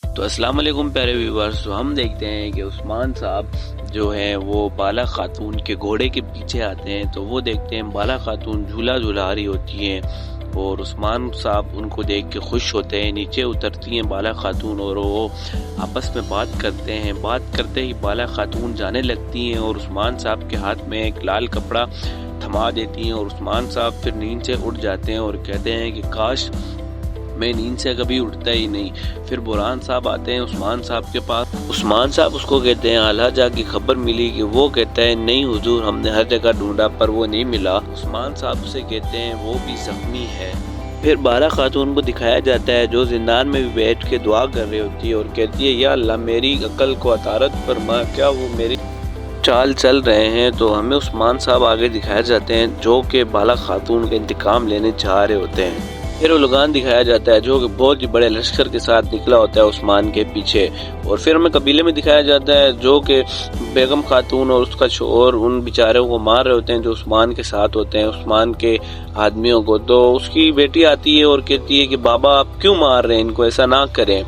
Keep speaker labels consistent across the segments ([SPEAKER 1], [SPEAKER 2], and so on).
[SPEAKER 1] तो अस्सलाम वालेकुम प्यारे व्यूवर्स। तो हम देखते हैं कि उस्मान साहब जो हैं वो बाला खातून के घोड़े के पीछे आते हैं। तो वो देखते हैं बाला खातून झूला झूला रही होती हैं और उस्मान साहब उनको देख के खुश होते हैं। नीचे उतरती हैं बाला खातून और वो आपस में बात करते हैं। बात करते ही बाला खातून जाने लगती हैं और उस्मान साहब के हाथ में एक लाल कपड़ा थमा देती हैं और उस्मान साहब फिर नींद से उठ जाते हैं और कहते हैं कि काश मैं नींद से कभी उठता ही नहीं। फिर बुरहान साहब आते हैं उस्मान साहब के पास। उस्मान साहब उसको कहते हैं आलहाजा की खबर मिली कि वो कहता है नहीं हुजूर, हमने हर जगह ढूंढा पर वो नहीं मिला। उस्मान साहब से कहते हैं वो भी जख्मी है। फिर बाला खातून को दिखाया जाता है जो जिंदान में भी बैठ के दुआ कर रही होती है और कहती है या अल्लाह मेरी अकल को अतारत फरमा, क्या वो मेरी चाल चल रहे हैं। तो हमें उस्मान साहब आगे दिखाए जाते हैं जो कि बाला खातून का इंतकाम लेने जा रहे होते हैं। फिर उलगान दिखाया जाता है जो कि बहुत ही बड़े लश्कर के साथ निकला होता है उस्मान के पीछे। और फिर हमें कबीले में दिखाया जाता है जो कि बेगम खातून और उसका शोहर उन बेचारों को मार रहे होते हैं जो उस्मान के साथ होते हैं, उस्मान के आदमियों को। तो उसकी बेटी आती है और कहती है कि बाबा आप क्यों मार रहे हैं इनको, ऐसा ना करें।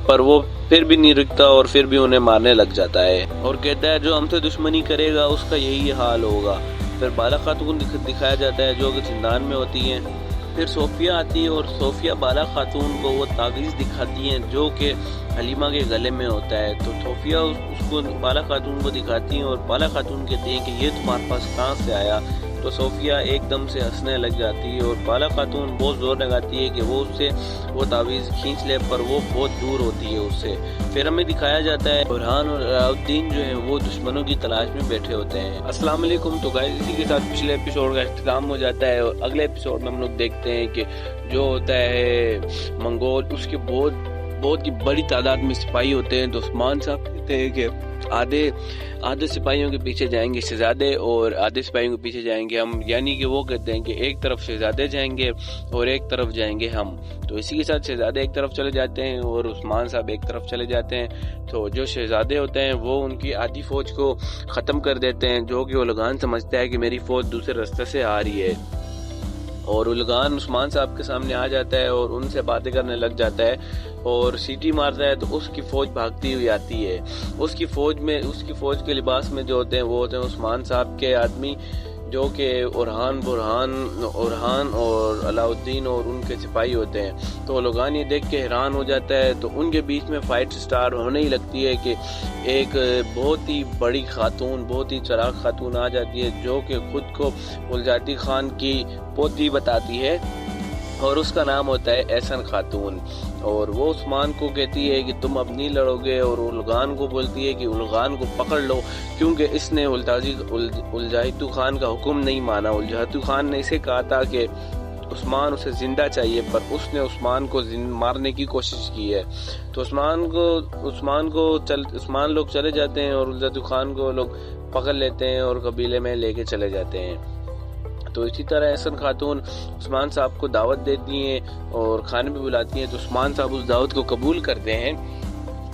[SPEAKER 1] पर वो फिर भी नहीं रुकता और फिर भी उन्हें मारने लग जाता है और कहता है जो हमसे दुश्मनी करेगा उसका यही हाल होगा। फिर बाला खातून दिखाया जाता है जो कि जिंदान में होती है। फिर सोफिया आती है और सोफिया बाला खातून को वो तावीज़ दिखाती हैं जो कि हलीमा के गले में होता है। तो सोफिया उसको बाला खातून को दिखाती हैं और बाला खातून कहती हैं कि ये तुम्हारे पास कहाँ से आया। तो सोफिया एकदम से हंसने लग जाती है और बाला खातून बहुत जोर लगाती है कि वो उससे वो तावीज़ खींच ले, पर वो बहुत दूर होती है उससे। फिर हमें दिखाया जाता है बुरहान और अलाउद्दीन जो है वो दुश्मनों की तलाश में बैठे होते हैं। अस्सलाम वालेकुम। तो गाइस इसी के साथ पिछले एपिसोड का इख्तिताम हो जाता है और अगले एपिसोड में हम लोग देखते हैं कि जो होता है मंगोल, उसके बहुत ही बड़ी तादाद में सिपाही होते हैं। तो उस्मान साहब कहते हैं कि आधे सिपाहियों के पीछे जाएंगे शहजादे और आधे सिपाहियों के पीछे जाएंगे हम, यानी कि वो कहते हैं कि एक तरफ शहजादे जाएंगे और एक तरफ जाएंगे हम। तो इसी के साथ शहजादे एक तरफ चले जाते हैं और उस्मान साहब एक तरफ चले जाते हैं। तो जो शहजादे होते हैं वो उनकी आधी फौज को ख़त्म कर देते हैं जो कि उलगान समझता है कि मेरी फौज दूसरे रास्ते से आ रही है। और उलगान उस्मान साहब के सामने आ जाता है और उनसे बातें करने लग जाता है और सीटी मारता है। तो उसकी फौज भागती हुई आती है। उसकी फौज के लिबास में जो होते हैं वो होते हैं उस्मान साहब के आदमी जो कि ओरहान और अलाउद्दीन और उनके सिपाही होते हैं। तो लोगान ये देख के हैरान हो जाता है। तो उनके बीच में फाइट स्टार होने ही लगती है कि एक बहुत ही बड़ी खातून, बहुत ही चलाक खातून आ जाती है जो कि खुद को उलजाती खान की पोती बताती है और उसका नाम होता है एहसन खातून। और वो उस्मान को कहती है कि तुम अब नहीं लड़ोगे और उलगान को बोलती है कि उलगान को पकड़ लो क्योंकि इसने उलजाहितू खान का हुक्म नहीं माना। उलजाहितू खान ने इसे कहा था कि उस्मान उसे जिंदा चाहिए पर उसने उस्मान को मारने की कोशिश की है। तो उस्मान लोग चले जाते हैं और उलजाहितू खान को लोग पकड़ लेते हैं और कबीले में लेके चले जाते हैं। तो इसी तरह एहसन खातून उस्मान साहब को दावत देती हैं और खाने पे बुलाती हैं। तो उस्मान साहब उस दावत को कबूल करते हैं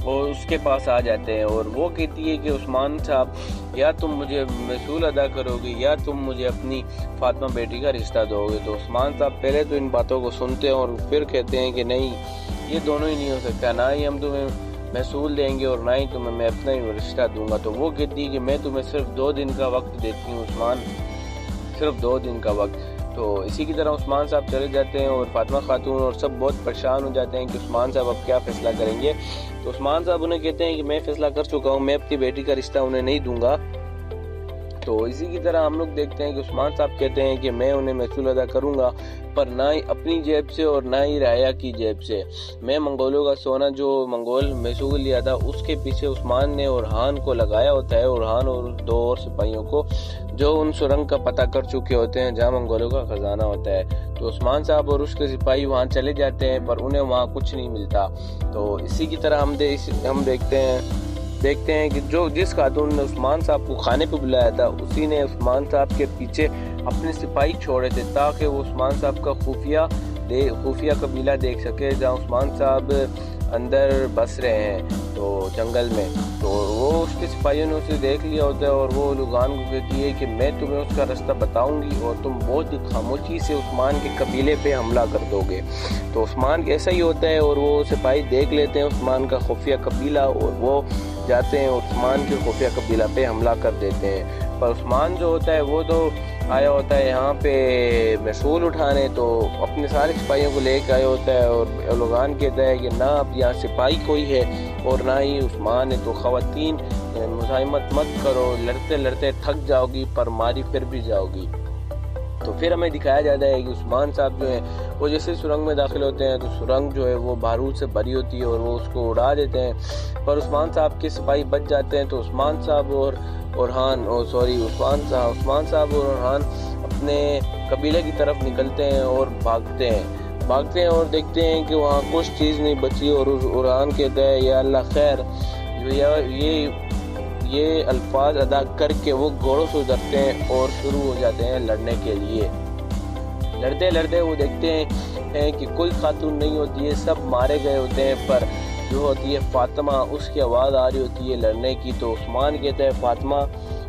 [SPEAKER 1] और उसके पास आ जाते हैं और वो कहती है कि उस्मान साहब या तुम मुझे महसूल अदा करोगे या तुम मुझे अपनी फातिमा बेटी का रिश्ता दोगे। तो उस्मान साहब पहले तो इन बातों को सुनते हैं और फिर कहते हैं कि नहीं, ये दोनों ही नहीं हो सकता, ना ही हम तुम्हें महसूल देंगे और ना ही तुम्हें मैं अपना ही रिश्ता दूंगा। तो वो कहती है कि मैं तुम्हें सिर्फ 2 दिन का वक्त देती हूँ उस्मान, सिर्फ 2 दिन का वक्त। तो इसी की तरह उस्मान साहब चले जाते हैं और फातिमा खातून और सब बहुत परेशान हो जाते हैं कि उस्मान साहब अब क्या फैसला करेंगे। तो उस्मान साहब उन्हें कहते हैं कि मैं फैसला कर चुका हूँ, मैं अपनी बेटी का रिश्ता उन्हें नहीं दूंगा। तो इसी की तरह हम लोग देखते हैं कि उस्मान साहब कहते हैं कि मैं उन्हें महसूल अदा करूंगा पर ना ही अपनी जेब से और ना ही राया की जेब से। मैं मंगोलों का सोना जो मंगोल महसूल लिया था उसके पीछे उस्मान ने ओरहान को लगाया होता है, ओरहान और 2 और सिपाहियों को जो उन सुरंग का पता कर चुके होते हैं जहाँ मंगोलों का खजाना होता है। तो उस्मान साहब और उसके सिपाही वहाँ चले जाते हैं पर उन्हें वहाँ कुछ नहीं मिलता। तो इसी की तरह हम देखते हैं कि जिस खातून ने उस्मान साहब को खाने पे बुलाया था उसी ने उस्मान साहब के पीछे अपने सिपाही छोड़े थे ताकि वो उस्मान साहब का खुफिया कबीला देख सके जहाँ उस्मान साहब अंदर बस रहे हैं तो जंगल में, तो वो उसके सिपाहियों ने उसे देख लिया होता है और वो लुगान को कहती है कि मैं तुम्हें उसका रास्ता बताऊंगी और तुम बहुत ही खामोशी से उस्मान के कबीले पे हमला कर दोगे। तो उस्मान ऐसा ही होता है और वो सिपाही देख लेते हैं उस्मान का खुफिया कबीला और वो जाते हैं उस्मान के खुफिया कबीला पे हमला कर देते हैं। पर उस्मान जो होता है वो तो आया होता है यहाँ पे महसूल उठाने, तो अपने सारे सिपाहियों को लेकर आया होता है और लुगान कहता है कि ना अब यहाँ सिपाही कोई है और ना ही उस्मान है, तो ख़वातीन मुज़ाहिमत मत करो, लड़ते लड़ते थक जाओगी पर मारी फिर भी जाओगी। तो फिर हमें दिखाया जाता है कि उस्मान साहब जो है वो जैसे सुरंग में दाखिल होते हैं तो सुरंग जो है वो बारूद से भरी होती है और वो उसको उड़ा देते हैं, पर उस्मान साहब के सिपाही बच जाते हैं। तो उस्मान साहब और उस्मान साहब और ओरहान अपने कबीले की तरफ निकलते हैं और भागते हैं और देखते हैं कि वहाँ कुछ चीज़ नहीं बची और ओरहान कहता है या अल्लाह खैर, ये अल्फाज अदा करके वो घोड़ों से उतरते हैं और शुरू हो जाते हैं लड़ने के लिए। लड़ते लड़ते वो देखते हैं कि कोई खातून नहीं होती है, सब मारे गए होते हैं, पर जो होती है फातिमा उसकी आवाज़ आ रही होती है लड़ने की। तो उस्मान कहता है फातिमा,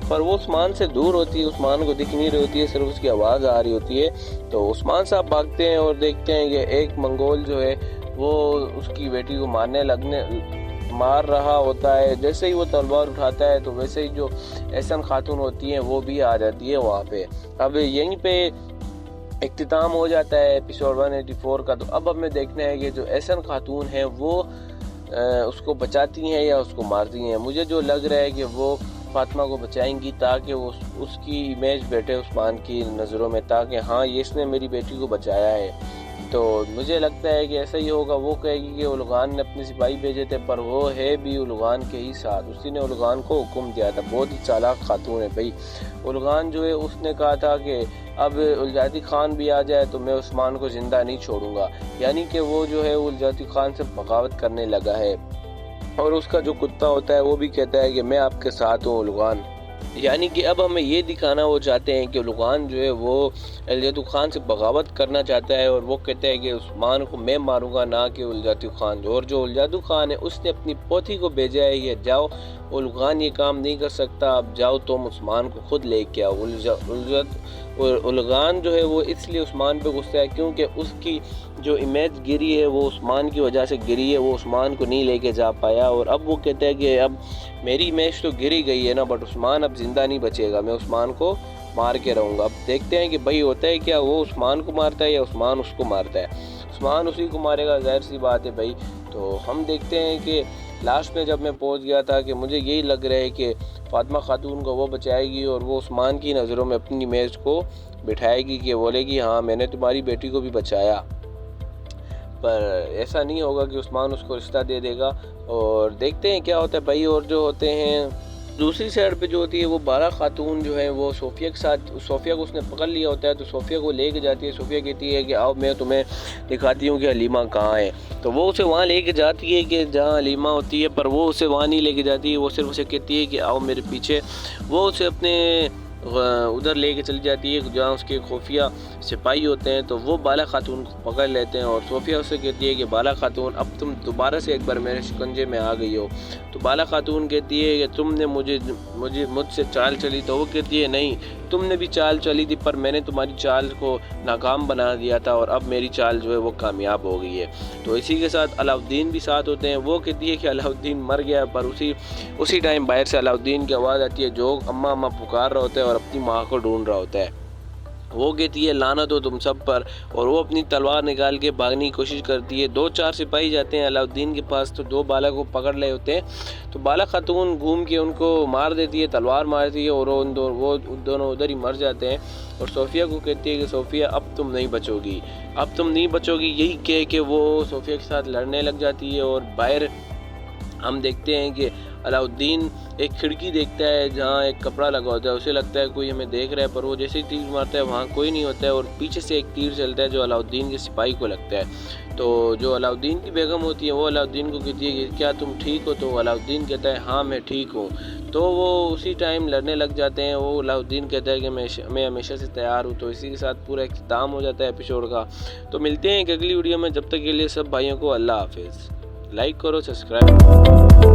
[SPEAKER 1] पर वो उस्मान से दूर होती है, उस्मान को दिख नहीं रही होती है, सिर्फ उसकी आवाज़ आ रही होती है। तो उस्मान साहब भागते हैं और देखते हैं कि एक मंगोल जो है वो उसकी बेटी को मार रहा होता है। जैसे ही वो तलवार उठाता है तो वैसे ही जो एहसन खातून होती हैं वो भी आ जाती है वहाँ पे। अब यहीं पे इख्तिताम हो जाता है एपिसोड 184 का। तो अब हमें देखना है कि जो एहसन खातून है वो उसको बचाती हैं या उसको मारती हैं। मुझे जो लग रहा है कि वो फातिमा को बचाएंगी ताकि वो उसकी इमेज बैठे उस्मान की नज़रों में, ताकि हाँ ये इसने मेरी बेटी को बचाया है। तो मुझे लगता है कि ऐसा ही होगा। वो कहेगी कि उलगान ने अपने सिपाही भेजे थे, पर वो है भी उलगान के ही साथ, उसी ने उलगान को हुक्म दिया था। बहुत ही चालाक खातून है भाई। उलगान जो है उसने कहा था कि अब उलजाती खान भी आ जाए तो मैं उस्मान को ज़िंदा नहीं छोड़ूंगा, यानी कि वो जो है उलजाती खान से बगावत करने लगा है। और उसका जो कुत्ता होता है वो भी कहता है कि मैं आपके साथ हूँ उलगान, यानी कि अब हमें ये दिखाना वो चाहते हैं कि लुगान जो है वो उलजातु खान से बगावत करना चाहता है और वो कहता है कि उस्मान को मैं मारूंगा ना कि उलजातु खान। और जो उलजातु खान है उसने अपनी पोती को भेजा है कि जाओ, उलगान ये काम नहीं कर सकता, अब जाओ तुम उस्मान को खुद लेके आओ। उलगान जो है वो इसलिए उस्मान पे गुस्सा है क्योंकि उसकी जो इमेज गिरी है वो उस्मान की वजह से गिरी है, वो उस्मान को नहीं लेके जा पाया। और अब वो कहता है कि अब मेरी इमेज तो गिरी गई है ना, बट उस्मान अब जिंदा नहीं बचेगा, मैं उस्मान को मार के रहूँगा। अब देखते हैं कि भाई होता है क्या, वो उस्मान को मारता है या उस्मान उसको मारता है। उस्मान उसी को मारेगा, जाहिर सी बात है भाई। तो हम देखते हैं कि लास्ट में जब मैं पहुंच गया था कि मुझे यही लग रहा है कि फातिमा खातून को वो बचाएगी और वो उस्मान की नज़रों में अपनी इमेज को बिठाएगी कि बोलेगी हाँ मैंने तुम्हारी बेटी को भी बचाया। पर ऐसा नहीं होगा कि उस्मान उसको रिश्ता दे देगा। और देखते हैं क्या होता है भाई। और जो होते हैं दूसरी साइड पे जो होती है वो बाला खातून जो है वो सोफिया के साथ, सोफिया को उसने पकड़ लिया होता है तो सोफिया को लेके जाती है। सोफिया कहती है कि आओ मैं तुम्हें दिखाती हूँ कि हलीमा कहाँ है। तो वो उसे वहाँ लेके जाती है कि जहाँ हलीमा होती है, पर वो उसे वहाँ नहीं लेके जाती है, वो सिर्फ उसे कहती है कि आओ मेरे पीछे। वो उसे अपने उधर लेके चली जाती है जहाँ उसके खुफिया सिपाही होते हैं। तो वो बाला खातून को पकड़ लेते हैं और सोफिया उससे कहती है कि बाला खातून अब तुम दोबारा से एक बार मेरे शिकंजे में आ गई हो। तो बाला खातून कहती है कि तुमने मुझसे चाल चली। तो वो कहती है नहीं, तुमने भी चाल चली थी पर मैंने तुम्हारी चाल को नाकाम बना दिया था और अब मेरी चाल जो है वो कामयाब हो गई है। तो इसी के साथ अलाउद्दीन भी साथ होते हैं। वो कहती है कि अलाउद्दीन मर गया, पर उसी टाइम बाहर से अलाउद्दीन की आवाज़ आती है जो अम्मा अम्मा पुकार रहा होता है और अपनी माँ को ढूंढ रहा होता है। वो कहती है लानत हो तुम सब पर, और वो अपनी तलवार निकाल के भागने की कोशिश करती है। 2-4 सिपाही जाते हैं अलाउद्दीन के पास तो 2 बाला को पकड़ रहे होते हैं। तो बाला खातून घूम के उनको मार देती है, तलवार मारती है और वो दोनों उधर ही मर जाते हैं। और सोफिया को कहती है कि सोफिया अब तुम नहीं बचोगी, यही कह के वो सोफिया के साथ लड़ने लग जाती है। और बाहर हम देखते हैं कि अलाउद्दीन एक खिड़की देखता है जहाँ एक कपड़ा लगा होता है, उसे लगता है कोई हमें देख रहा है, पर वो जैसे ही तीर मारता है वहाँ कोई नहीं होता है और पीछे से एक तीर चलता है जो अलाउद्दीन के सिपाही को लगता है। तो जो अलाउद्दीन की बेगम होती है वो अलाउद्दीन को कहती है कि क्या तुम ठीक हो? तो अलाउद्दीन कहता है हाँ मैं ठीक हूँ। तो वो उसी टाइम लड़ने लग जाते हैं। वो अलाउद्दीन कहता है कि मैं हमेशा से तैयार हूँ। तो इसी के साथ पूरा इख्तिताम हो जाता है एपिसोड का। तो मिलते हैं एक अगली वीडियो में, जब तक के लिए सब भाइयों को अल्लाह हाफिज़। लाइक करो, सब्सक्राइब करो।